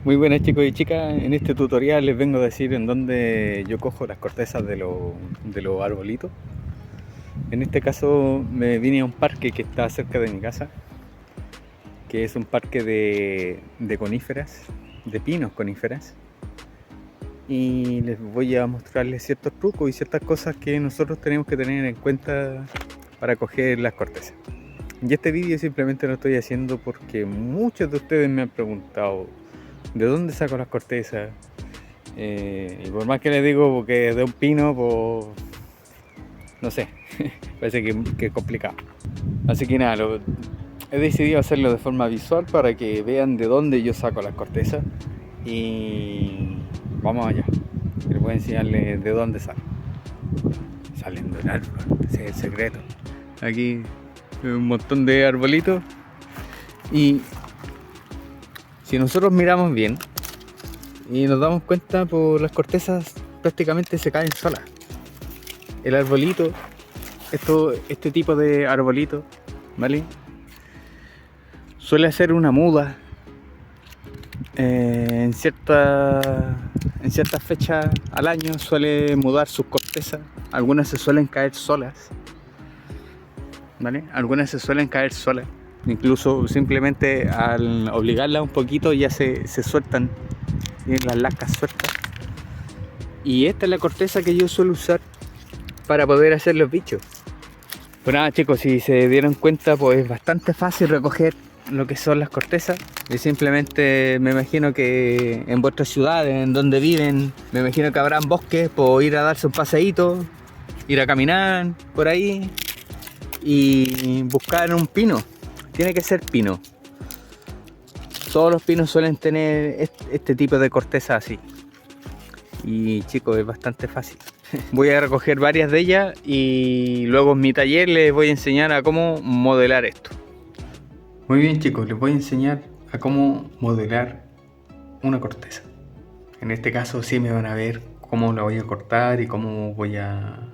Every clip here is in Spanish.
Muy buenas chicos y chicas, en este tutorial les vengo a decir en dónde yo cojo las cortezas de los arbolitos. En este caso me vine a un parque que está cerca de mi casa, que es un parque de coníferas, de pinos coníferas. Y les voy a mostrarles ciertos trucos y ciertas cosas que nosotros tenemos que tener en cuenta para coger las cortezas. Y este vídeo simplemente lo estoy haciendo porque muchos de ustedes me han preguntado ¿de dónde saco las cortezas? Y por más que les digo que es de un pino, pues no sé, parece que es complicado. Así que nada, he decidido hacerlo de forma visual para que vean de dónde yo saco las cortezas. Y vamos allá. Les voy a enseñarles de dónde salen. Salen del árbol, ese es el secreto. Aquí un montón de arbolitos. Y si nosotros miramos bien y nos damos cuenta, por las cortezas prácticamente se caen solas. El arbolito, este tipo de arbolito, ¿vale? Suele hacer una muda en ciertas fechas al año, suele mudar sus cortezas. Algunas se suelen caer solas, ¿vale? Algunas se suelen caer solas. Incluso simplemente al obligarlas un poquito ya se sueltan, tienen las lascas sueltas. Y esta es la corteza que yo suelo usar para poder hacer los bichos. Pues nada chicos, si se dieron cuenta, pues es bastante fácil recoger lo que son las cortezas. Y simplemente me imagino que en vuestras ciudades, en donde viven, me imagino que habrán bosques, pues ir a darse un paseíto, ir a caminar por ahí y buscar un pino. Tiene que ser pino. Todos los pinos suelen tener este tipo de corteza así. Y chicos, es bastante fácil. Voy a recoger varias de ellas y luego en mi taller les voy a enseñar a cómo modelar esto. Muy bien chicos, les voy a enseñar a cómo modelar una corteza. En este caso sí me van a ver cómo la voy a cortar y cómo voy a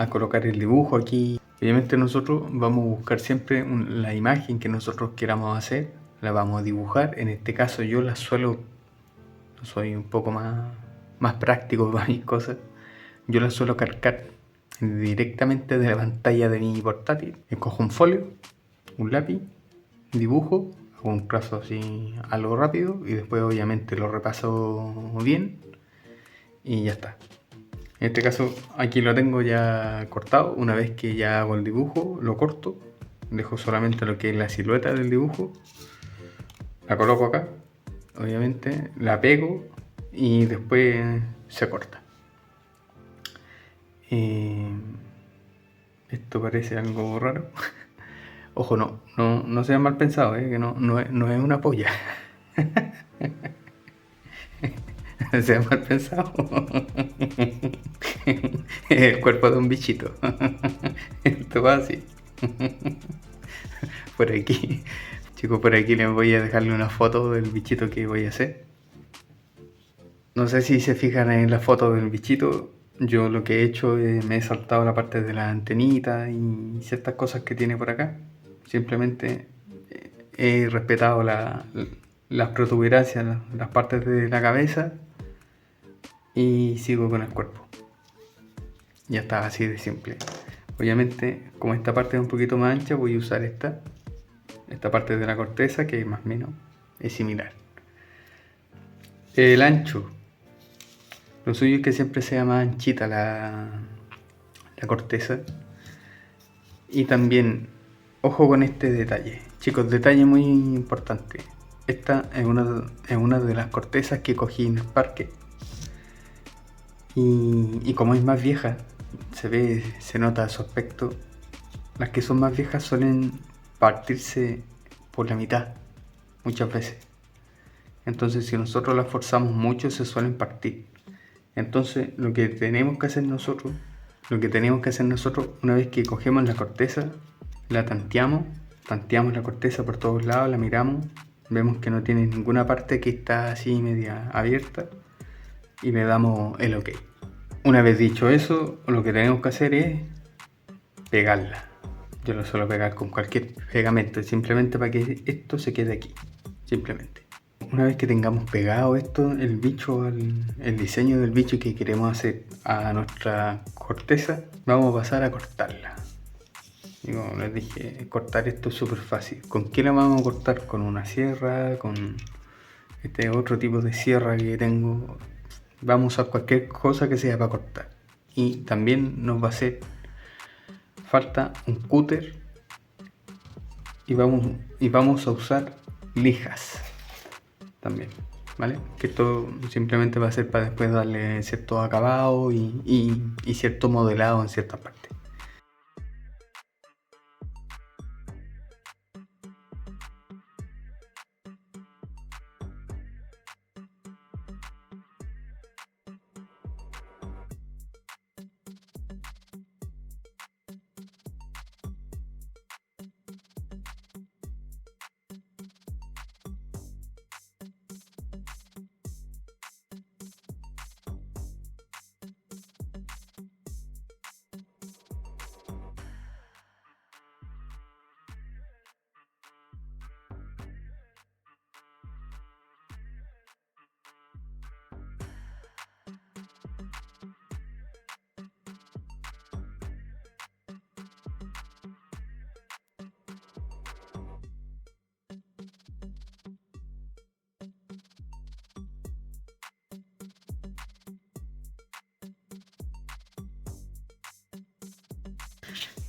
colocar el dibujo aquí. Obviamente nosotros vamos a buscar siempre la imagen que nosotros queramos hacer, la vamos a dibujar. En este caso yo la suelo, soy un poco más práctico para mis cosas. Yo la suelo calcar directamente de la pantalla de mi portátil. Escojo un folio, un lápiz, dibujo, hago un trazo así algo rápido y después obviamente lo repaso bien y ya está. En este caso aquí lo tengo ya cortado. Una vez que ya hago el dibujo, lo corto, dejo solamente lo que es la silueta del dibujo, la coloco acá, obviamente, la pego y después se corta. Esto parece algo raro. Ojo, no sean mal pensados, que no es una polla. No sean mal pensados. El cuerpo de un bichito. Esto va así. Por aquí, chicos, por aquí les voy a dejarle una foto del bichito que voy a hacer. No sé si se fijan en la foto del bichito. Yo lo que he hecho es me he saltado la parte de la antenita y ciertas cosas que tiene por acá. Simplemente he respetado las protuberancias, las partes de la cabeza y sigo con el cuerpo. Ya está, así de simple. Obviamente, como esta parte es un poquito más ancha, voy a usar esta parte de la corteza que más o menos es similar. El ancho. Lo suyo es que siempre sea más anchita la corteza. Y también, ojo con este detalle. Chicos, detalle muy importante. Esta es una de las cortezas que cogí en el parque. Y como es más vieja, se nota su aspecto. Las que son más viejas suelen partirse por la mitad, muchas veces. Entonces si nosotros las forzamos mucho, se suelen partir. Entonces lo que tenemos que hacer nosotros, una vez que cogemos la corteza, la tanteamos la corteza por todos lados, la miramos, vemos que no tiene ninguna parte que está así media abierta y le damos el OK. Una vez dicho eso, lo que tenemos que hacer es pegarla. Yo lo suelo pegar con cualquier pegamento, simplemente para que esto se quede aquí, simplemente. una vez que tengamos pegado esto, el bicho, el diseño del bicho que queremos hacer a nuestra corteza, vamos a pasar a cortarla. Y como les dije, cortar esto es súper fácil. ¿Con qué la vamos a cortar? Con una sierra, con este otro tipo de sierra que tengo. Vamos a usar cualquier cosa que sea para cortar. Y también nos va a hacer falta un cúter y vamos a usar lijas también, ¿vale? Que esto simplemente va a ser para después darle cierto acabado y cierto modelado en ciertas partes.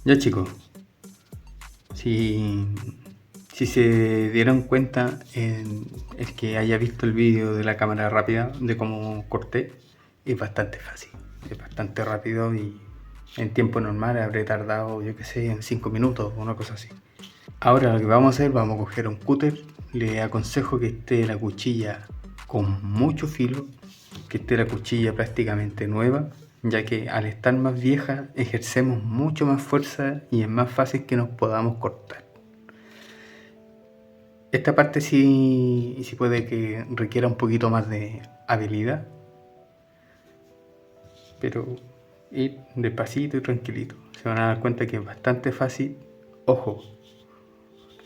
Ya chicos, si se dieron cuenta, el que haya visto el vídeo de la cámara rápida de cómo corté, es bastante fácil, es bastante rápido y en tiempo normal habré tardado, yo que sé, en 5 minutos o una cosa así. Ahora lo que vamos a hacer, vamos a coger un cúter. Le aconsejo que esté la cuchilla con mucho filo, que esté la cuchilla prácticamente nueva, ya que al estar más vieja ejercemos mucho más fuerza y es más fácil que nos podamos cortar. Esta parte sí puede que requiera un poquito más de habilidad, pero ir despacito y tranquilito. Se van a dar cuenta que es bastante fácil. Ojo,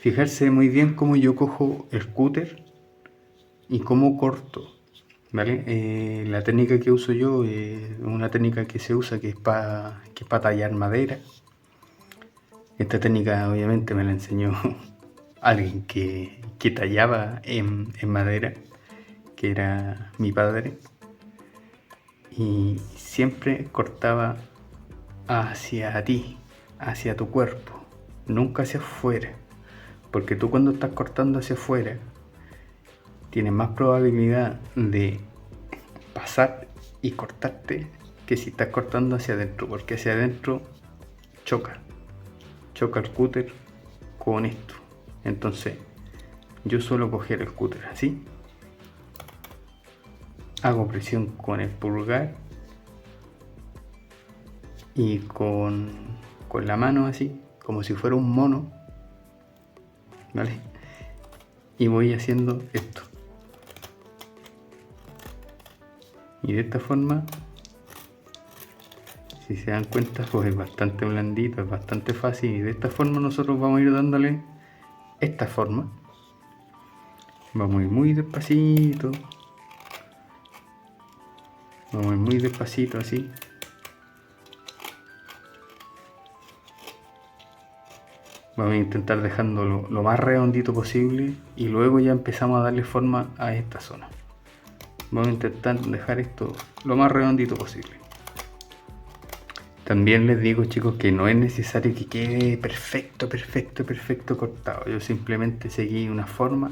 fijarse muy bien cómo yo cojo el cúter y cómo corto, ¿vale? La técnica que uso yo es una técnica que se usa que es para tallar madera. Esta técnica obviamente me la enseñó alguien que tallaba en madera, que era mi padre, y siempre cortaba hacia ti, hacia tu cuerpo, nunca hacia afuera, porque tú cuando estás cortando hacia afuera tienes más probabilidad de pasar y cortarte que si estás cortando hacia adentro, porque hacia adentro choca el cúter con esto. Entonces yo suelo coger el cúter así, hago presión con el pulgar y con la mano así, como si fuera un mono, ¿vale? Y voy haciendo esto. Y de esta forma, si se dan cuenta, pues es bastante blandito, es bastante fácil. Y de esta forma nosotros vamos a ir dándole esta forma. Vamos a ir muy despacito. Vamos a ir muy despacito así. Vamos a intentar dejándolo lo más redondito posible y luego ya empezamos a darle forma a esta zona. Vamos a intentar dejar esto lo más redondito posible. También les digo, chicos, que no es necesario que quede perfecto cortado. Yo simplemente seguí una forma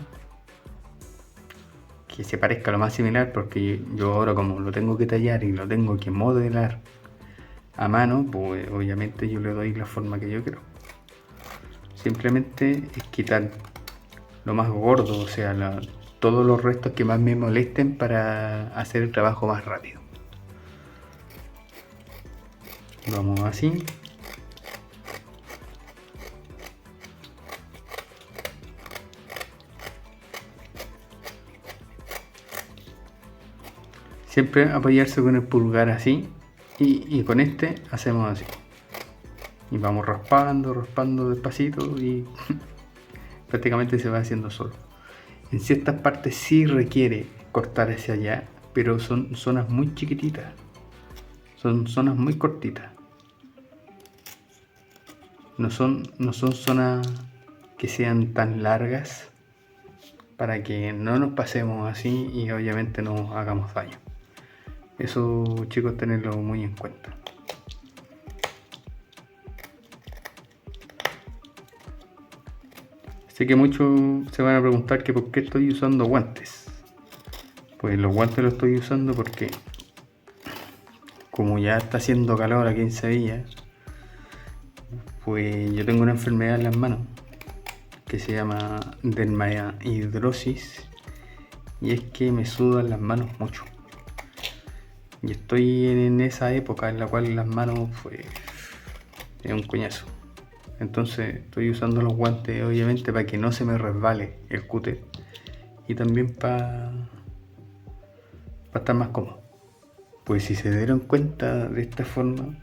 que se parezca lo más similar, porque yo ahora, como lo tengo que tallar y lo tengo que modelar a mano, pues obviamente yo le doy la forma que yo quiero. Simplemente es quitar lo más gordo, o sea, todos los restos que más me molesten para hacer el trabajo más rápido. Vamos así. Siempre apoyarse con el pulgar así y con este hacemos así. Y vamos raspando despacito y prácticamente se va haciendo solo. En ciertas partes sí requiere cortar hacia allá, pero son zonas muy chiquititas, son zonas muy cortitas. No son zonas que sean tan largas para que no nos pasemos así y obviamente no hagamos daño. Eso, chicos, tenerlo muy en cuenta. Sé que muchos se van a preguntar que por qué estoy usando guantes. Pues los guantes los estoy usando porque como ya está haciendo calor aquí en Sevilla, pues yo tengo una enfermedad en las manos que se llama dermahidrosis, y es que me sudan las manos mucho. Y estoy en esa época en la cual las manos pues es un coñazo. Entonces estoy usando los guantes obviamente para que no se me resbale el cúter y también para estar más cómodo. Pues si se dieron cuenta, de esta forma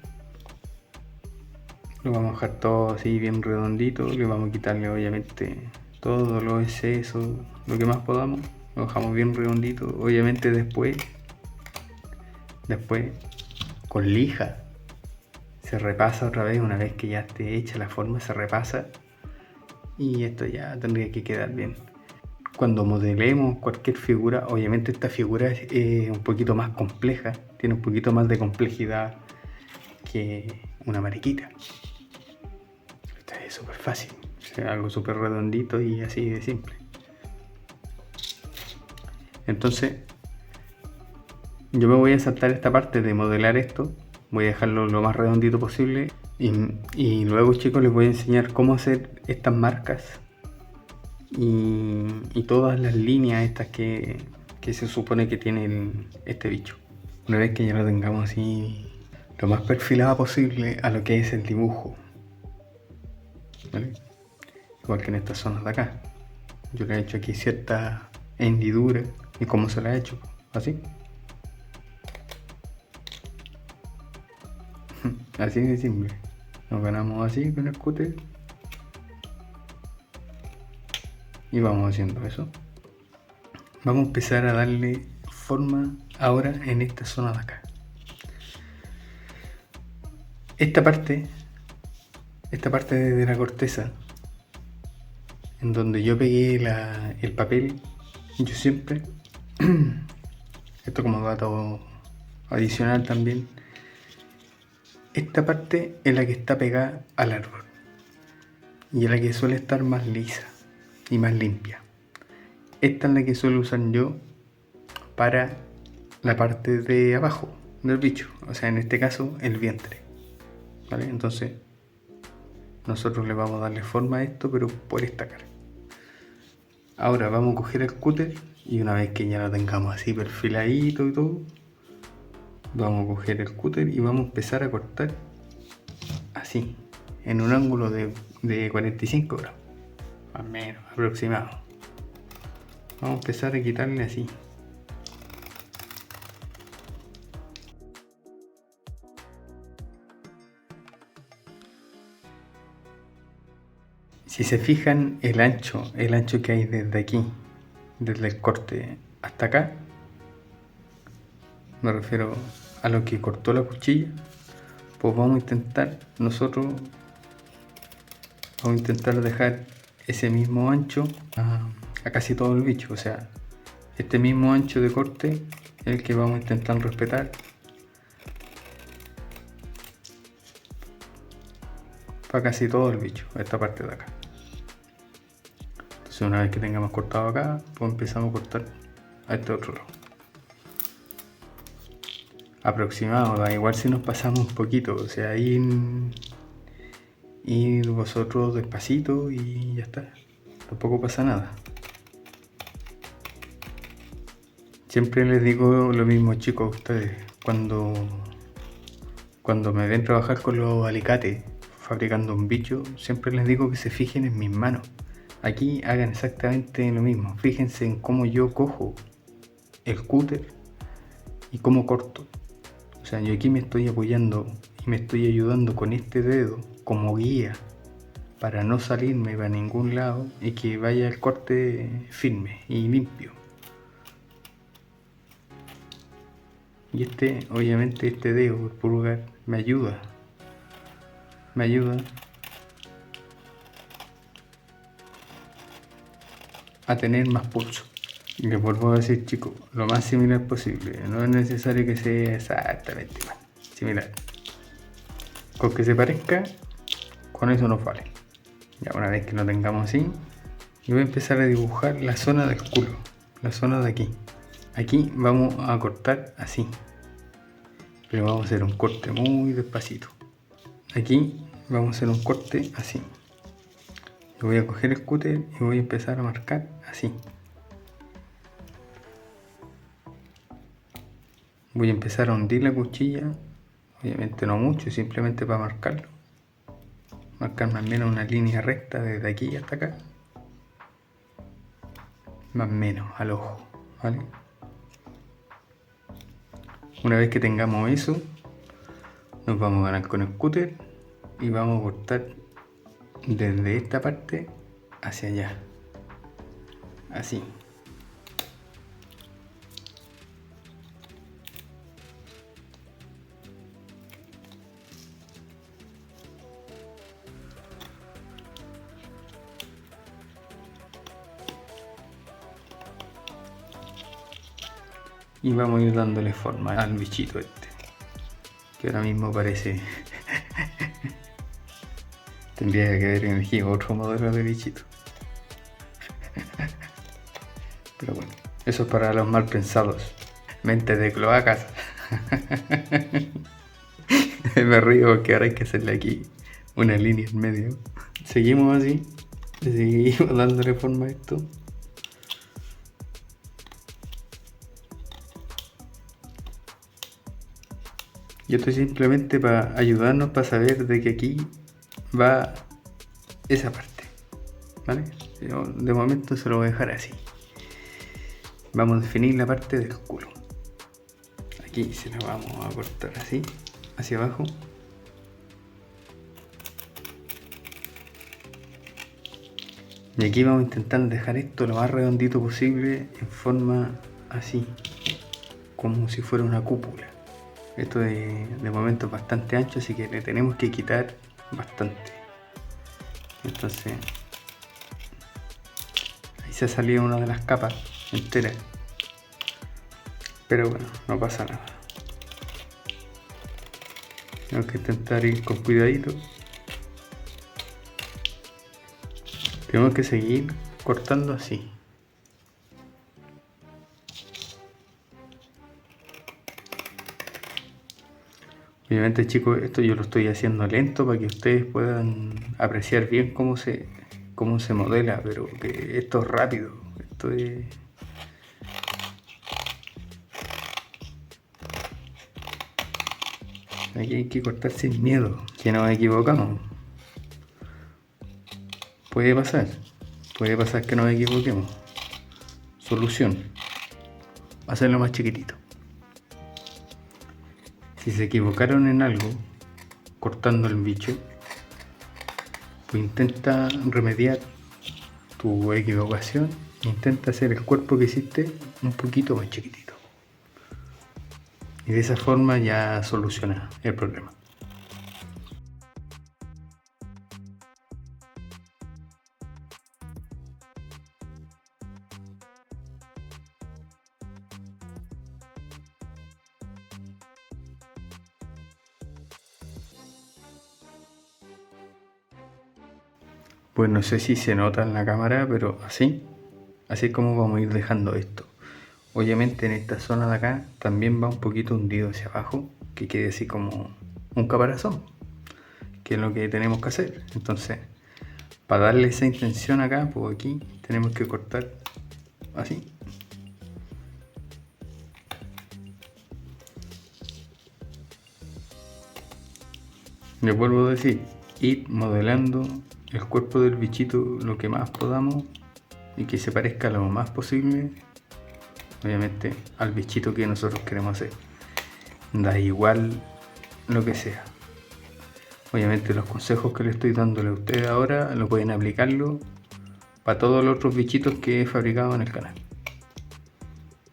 lo vamos a dejar todo así bien redondito, le vamos a quitarle obviamente todos los excesos, lo que más podamos, lo dejamos bien redondito. Obviamente después con lija se repasa otra vez. Una vez que ya esté hecha la forma, se repasa y esto ya tendría que quedar bien. Cuando modelemos cualquier figura, obviamente esta figura es un poquito más compleja, tiene un poquito más de complejidad que una mariquita. Esta es súper fácil, o sea, algo súper redondito y así de simple. Entonces yo me voy a saltar esta parte de modelar esto, voy a dejarlo lo más redondito posible y luego, chicos, les voy a enseñar cómo hacer estas marcas y todas las líneas estas que se supone que tiene este bicho. Una vez que ya lo tengamos así lo más perfilado posible a lo que es el dibujo, ¿vale? Igual que en estas zonas de acá, yo le he hecho aquí cierta hendidura. ¿Y cómo se la he hecho? Así. Así de simple. Nos ganamos así con el cúter y vamos haciendo eso. Vamos a empezar a darle forma ahora en esta zona de acá. Esta parte de la corteza en donde yo pegué el papel, yo siempre esto como dato adicional también, esta parte es la que está pegada al árbol y es la que suele estar más lisa y más limpia. Esta es la que suelo usar yo para la parte de abajo del bicho, o sea, en este caso el vientre, ¿vale? Entonces nosotros le vamos a darle forma a esto, pero por esta cara. Ahora vamos a coger el cúter y una vez que ya lo tengamos así perfiladito y todo, vamos a coger el cúter y vamos a empezar a cortar así, en un ángulo de 45 grados, más o menos, aproximado. Vamos a empezar a quitarle así. Si se fijan, el ancho que hay desde aquí, desde el corte hasta acá, me refiero a lo que cortó la cuchilla, pues vamos a intentar dejar ese mismo ancho a casi todo el bicho. O sea, este mismo ancho de corte es el que vamos a intentar respetar para casi todo el bicho, esta parte de acá. Entonces una vez que tengamos cortado acá, pues empezamos a cortar a este otro lado. Aproximado, da igual si nos pasamos un poquito, o sea, ir vosotros despacito y ya está, tampoco pasa nada. Siempre les digo lo mismo, chicos, a ustedes, cuando me ven trabajar con los alicates fabricando un bicho, siempre les digo que se fijen en mis manos. Aquí hagan exactamente lo mismo, fíjense en cómo yo cojo el cúter y cómo corto. O sea, yo aquí me estoy apoyando y me estoy ayudando con este dedo como guía para no salirme para ningún lado y que vaya el corte firme y limpio. Y obviamente este dedo, el pulgar, me ayuda a tener más pulso. Y les vuelvo a decir, chicos, lo más similar posible. No es necesario que sea exactamente igual, similar. Con que se parezca, con eso nos vale. Ya una vez que lo tengamos así, yo voy a empezar a dibujar la zona del culo, la zona de aquí. Aquí vamos a cortar así, pero vamos a hacer un corte muy despacito. Aquí vamos a hacer un corte así. Yo voy a coger el cúter y voy a empezar a marcar así. Voy a empezar a hundir la cuchilla, obviamente no mucho, simplemente para marcarlo. Marcar más o menos una línea recta desde aquí hasta acá. Más o menos al ojo, ¿vale? Una vez que tengamos eso, nos vamos a ganar con el cúter y vamos a cortar desde esta parte hacia allá, así. Y vamos a ir dándole forma al bichito este, que ahora mismo parece tendría que haber elegido otro modelo de bichito. Pero bueno, eso es para los mal pensados, mentes de cloacas. Me río porque ahora hay que hacerle aquí una línea en medio. Seguimos así, seguimos dándole forma a esto. Y esto es simplemente para ayudarnos para saber de que aquí va esa parte, ¿vale? Yo de momento se lo voy a dejar así. Vamos a definir la parte del culo. Aquí se la vamos a cortar así, hacia abajo. Y aquí vamos a intentar dejar esto lo más redondito posible en forma así, como si fuera una cúpula. Esto de momento es bastante ancho, así que le tenemos que quitar bastante. Entonces, ahí se ha salido una de las capas enteras. Pero bueno, no pasa nada. Tengo que intentar ir con cuidadito. Tenemos que seguir cortando así. Obviamente, chicos, esto yo lo estoy haciendo lento para que ustedes puedan apreciar bien cómo se modela, pero que esto es rápido. Esto es... Aquí hay que cortar sin miedo, que nos equivocamos. Puede pasar que nos equivoquemos. Solución: hacerlo más chiquitito. Si se equivocaron en algo, cortando el bicho, pues intenta remediar tu equivocación. Intenta hacer el cuerpo que hiciste un poquito más chiquitito. Y de esa forma ya soluciona el problema. Pues no sé si se nota en la cámara, pero así es como vamos a ir dejando esto. Obviamente en esta zona de acá también va un poquito hundido hacia abajo, que quede así como un caparazón, que es lo que tenemos que hacer. Entonces, para darle esa intención acá, pues aquí tenemos que cortar así. Les vuelvo a decir, ir modelando el cuerpo del bichito lo que más podamos y que se parezca lo más posible, obviamente, al bichito que nosotros queremos hacer. Da igual lo que sea. Obviamente los consejos que le estoy dándole a ustedes ahora lo pueden aplicarlo para todos los otros bichitos que he fabricado en el canal.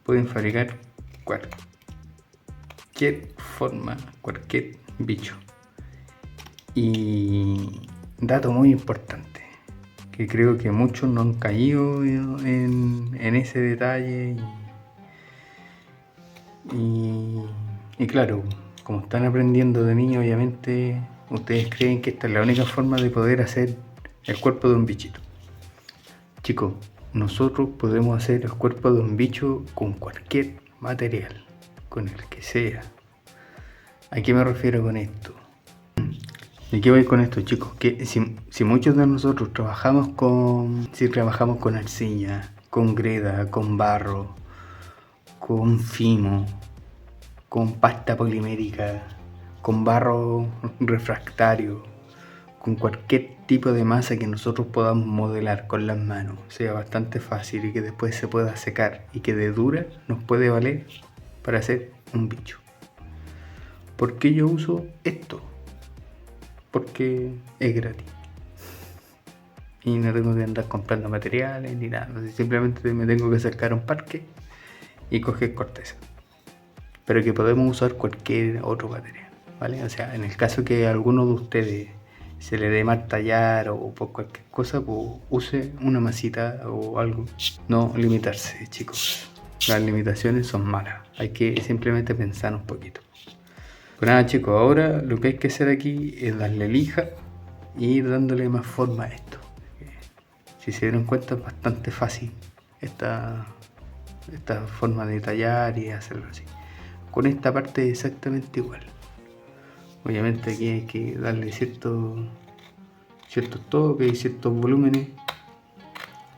Pueden fabricar cualquier forma, cualquier bicho. Y dato muy importante, que creo que muchos no han caído en ese detalle y claro, como están aprendiendo de mí, obviamente ustedes creen que esta es la única forma de poder hacer el cuerpo de un bichito. Chicos, nosotros podemos hacer el cuerpo de un bicho con cualquier material, con el que sea. ¿A qué me refiero con esto? ¿Y qué voy con esto, chicos? Que si muchos de nosotros trabajamos con arcilla, con greda, con barro, con fimo, con pasta polimérica, con barro refractario, con cualquier tipo de masa que nosotros podamos modelar con las manos, sea bastante fácil y que después se pueda secar y que de dura nos puede valer para hacer un bicho. ¿Por qué yo uso esto? Porque es gratis y no tengo que andar comprando materiales ni nada, simplemente me tengo que acercar a un parque y coger corteza, pero que podemos usar cualquier otro material, ¿vale? O sea, en el caso que a alguno de ustedes se le dé mal tallar o por cualquier cosa, pues use una masita o algo. No limitarse, chicos, las limitaciones son malas, hay que simplemente pensar un poquito. Pues nada, chicos, ahora lo que hay que hacer aquí es darle lija y ir dándole más forma a esto. Si se dieron cuenta, es bastante fácil esta forma de tallar y hacerlo así. Con esta parte es exactamente igual. Obviamente aquí hay que darle ciertos toques y ciertos volúmenes.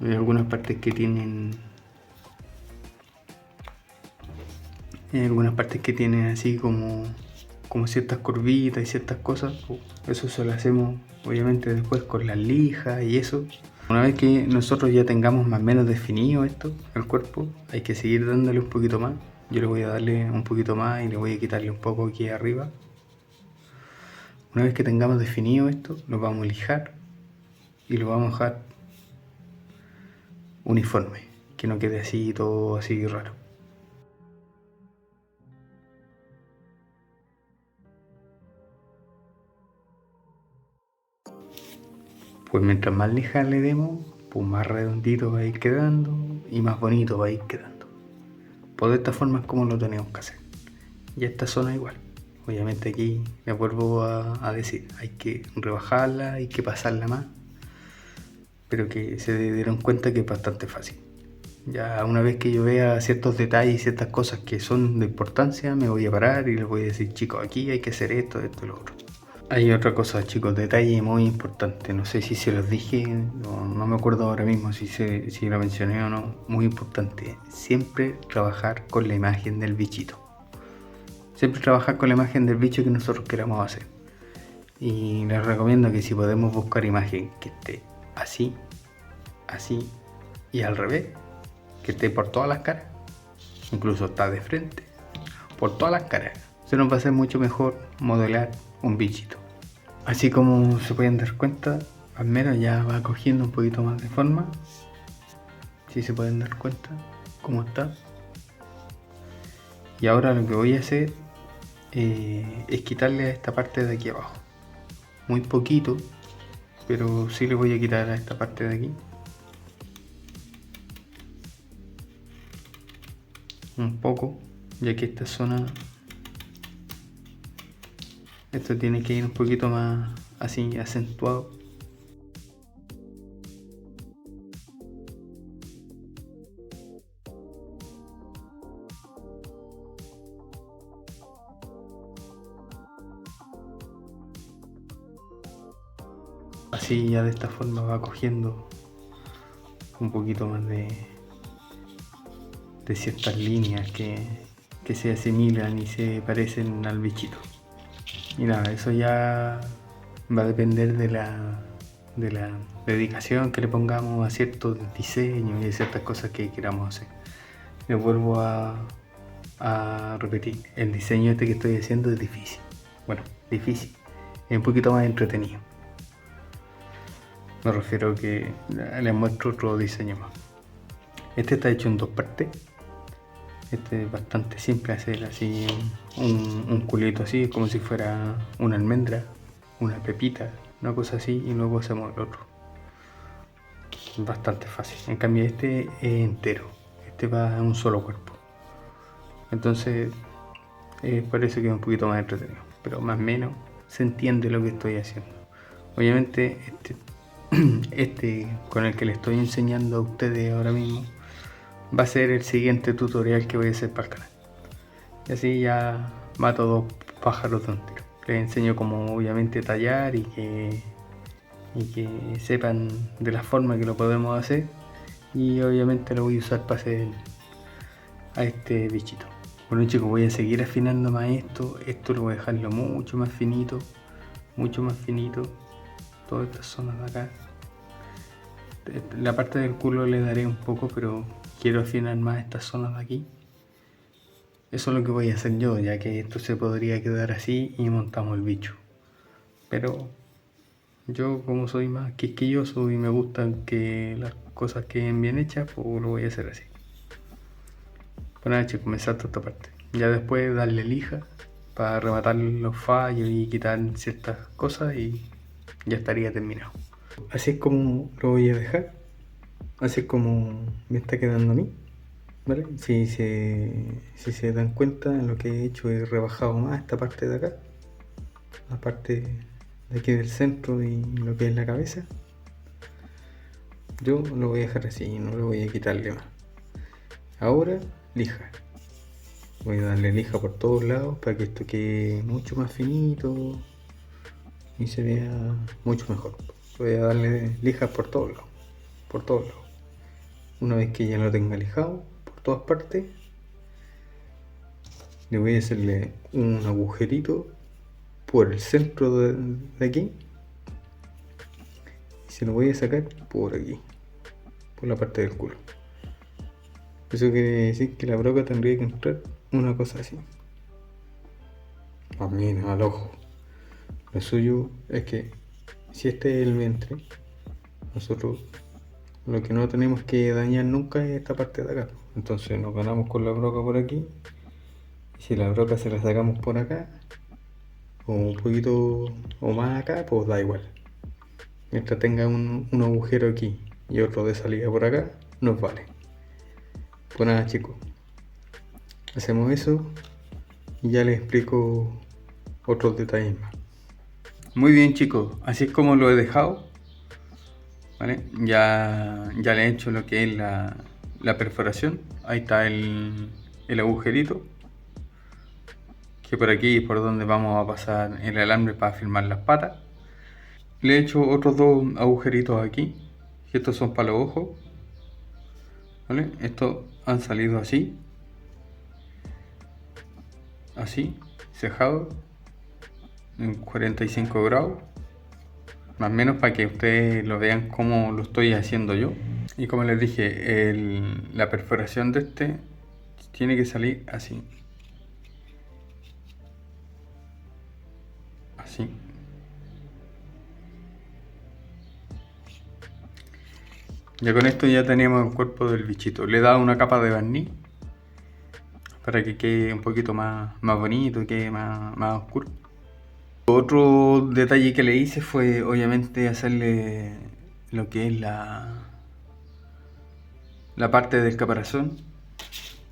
Hay algunas partes que tienen así como ciertas curvitas y ciertas cosas. Eso se lo hacemos obviamente después con las lijas y eso. Una vez que nosotros ya tengamos más o menos definido esto, el cuerpo, hay que seguir dándole un poquito más. Yo le voy a darle un poquito más y le voy a quitarle un poco aquí arriba. Una vez que tengamos definido esto, lo vamos a lijar y lo vamos a dejar uniforme, que no quede así todo así raro. Pues mientras más lija le demos, pues más redondito va a ir quedando y más bonito va a ir quedando. Pues de esta forma es como lo tenemos que hacer. Y esta zona igual. Obviamente aquí les vuelvo a decir, hay que rebajarla, hay que pasarla más, pero que se dieron cuenta que es bastante fácil. Ya una vez que yo vea ciertos detalles y ciertas cosas que son de importancia, me voy a parar y les voy a decir, chicos, aquí hay que hacer esto, esto y lo otro. Hay otra cosa, chicos, detalle muy importante, no sé si se los dije, no me acuerdo ahora mismo si lo mencioné o no, muy importante, siempre trabajar con la imagen del bichito. Siempre trabajar con la imagen del bicho que nosotros queramos hacer. Y les recomiendo que si podemos buscar imagen que esté así, así y al revés, que esté por todas las caras, incluso está de frente, por todas las caras, se nos va a hacer mucho mejor modelar un bichito. Así como se pueden dar cuenta, al menos ya va cogiendo un poquito más de forma. Si se pueden dar cuenta cómo está. Y ahora lo que voy a hacer es quitarle a esta parte de aquí abajo. Muy poquito, pero sí le voy a quitar a esta parte de aquí. Un poco, ya que esta zona, esto tiene que ir un poquito más así acentuado. Así ya de esta forma va cogiendo un poquito más de ciertas líneas que se asimilan y se parecen al bichito. Y nada, eso ya va a depender de la dedicación que le pongamos a ciertos diseños y a ciertas cosas que queramos hacer. Les vuelvo a repetir, el diseño este que estoy haciendo es difícil. Bueno, difícil. es un poquito más entretenido. Me refiero que les muestro otro diseño más. Este está hecho en dos partes. Este es bastante simple hacer así un culito así, como si fuera una almendra, una pepita, una cosa así, y luego hacemos el otro. Bastante fácil. En cambio este es entero. Este va en un solo cuerpo. Entonces parece que es un poquito más entretenido. Pero más o menos se entiende lo que estoy haciendo. Obviamente este con el que le estoy enseñando a ustedes ahora mismo va a ser el siguiente tutorial que voy a hacer para el canal. Y así ya mato dos pájaros de un tiro. Les enseño cómo obviamente tallar y que sepan de la forma que lo podemos hacer. Y obviamente lo voy a usar para hacer a este bichito. Bueno chicos, voy a seguir afinando más esto. Esto lo voy a dejarlo mucho más finito. Mucho más finito. Todas estas zonas de acá. La parte del culo le daré un poco, pero quiero afinar más estas zonas de aquí. Eso es lo que voy a hacer yo, ya que esto se podría quedar así y montamos el bicho. Pero yo, como soy más quisquilloso y me gustan que las cosas queden bien hechas, pues lo voy a hacer así. Pues nada chicos, me salto esta parte. Ya después darle lija para rematar los fallos y quitar ciertas cosas y ya estaría terminado. Así es como lo voy a dejar. Así es como me está quedando a mí. ¿Vale? Si se dan cuenta, en lo que he hecho he rebajado más esta parte de acá, la parte de aquí del centro y lo que es la cabeza. Yo lo voy a dejar así, no lo voy a quitarle más. Ahora lija, voy a darle lija por todos lados para que esto quede mucho más finito y se vea mucho mejor. Voy a darle lija por todos lados, por todos lados. Una vez que ya lo tenga lijado por todas partes, le voy a hacerle un agujerito por el centro de aquí y se lo voy a sacar por aquí, por la parte del culo. Eso quiere decir que la broca tendría que entrar una cosa así, más bien al ojo. Lo suyo es que si este es el vientre, nosotros lo que no tenemos que dañar nunca es esta parte de acá. Entonces nos ganamos con la broca por aquí. Y si la broca se la sacamos por acá, o un poquito o más acá, pues da igual. Mientras tenga un agujero aquí y otro de salida por acá, nos vale. Pues nada chicos, hacemos eso y ya les explico otros detalles más. Muy bien chicos, así es como lo he dejado. ¿Vale? Ya le he hecho lo que es la perforación. Ahí está el agujerito, que por aquí es por donde vamos a pasar el alambre para firmar las patas. Le he hecho otros dos agujeritos aquí, que estos son para los ojos. ¿Vale? Estos han salido así, cejados en 45 grados, más o menos, para que ustedes lo vean como lo estoy haciendo yo. Y como les dije, la perforación de este tiene que salir así. Así. Ya con esto ya tenemos el cuerpo del bichito. Le he dado una capa de barniz para que quede un poquito más bonito y quede más oscuro. Otro detalle que le hice fue obviamente hacerle lo que es la parte del caparazón.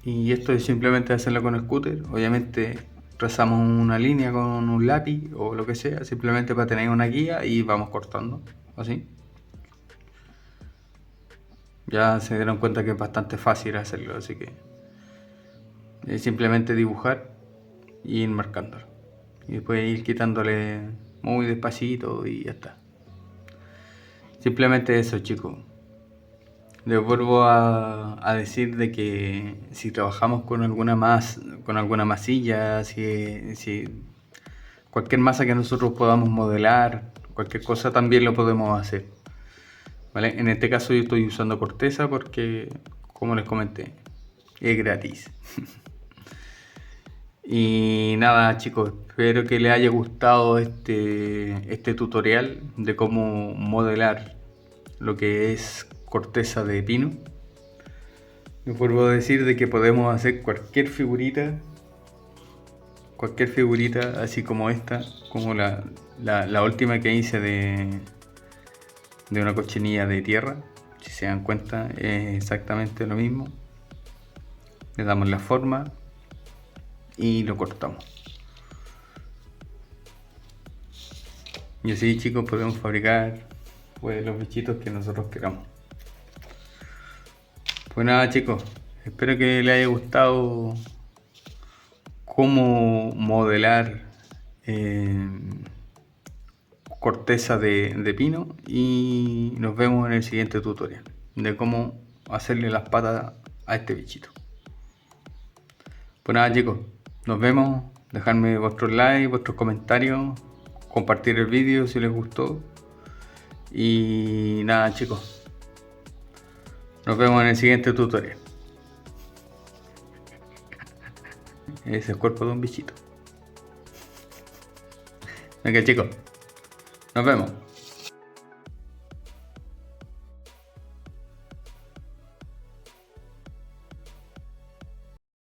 Y esto es simplemente hacerlo con el cúter. Obviamente trazamos una línea con un lápiz o lo que sea, simplemente para tener una guía y vamos cortando, así. Ya se dieron cuenta que es bastante fácil hacerlo, así que simplemente dibujar y ir marcándolo. Y después ir quitándole muy despacito y ya está. Simplemente eso chicos. Les vuelvo a decir de que si trabajamos con alguna masilla, si cualquier masa que nosotros podamos modelar, cualquier cosa también lo podemos hacer. ¿Vale? En este caso yo estoy usando corteza porque, como les comenté, es gratis. Y nada chicos, espero que les haya gustado este tutorial de cómo modelar lo que es corteza de pino. Les vuelvo a decir de que podemos hacer cualquier figurita así como esta, como la última que hice de una cochinilla de tierra. Si se dan cuenta es exactamente lo mismo. Le damos la forma y lo cortamos. Y así chicos podemos fabricar pues los bichitos que nosotros queramos. Pues nada chicos, espero que les haya gustado cómo modelar corteza de pino, y nos vemos en el siguiente tutorial de cómo hacerle las patas a este bichito. Pues nada chicos, nos vemos, dejadme vuestros likes, vuestros comentarios, compartir el vídeo si les gustó, y nada chicos, nos vemos en el siguiente tutorial. Ese es el cuerpo de un bichito. Venga chicos, nos vemos.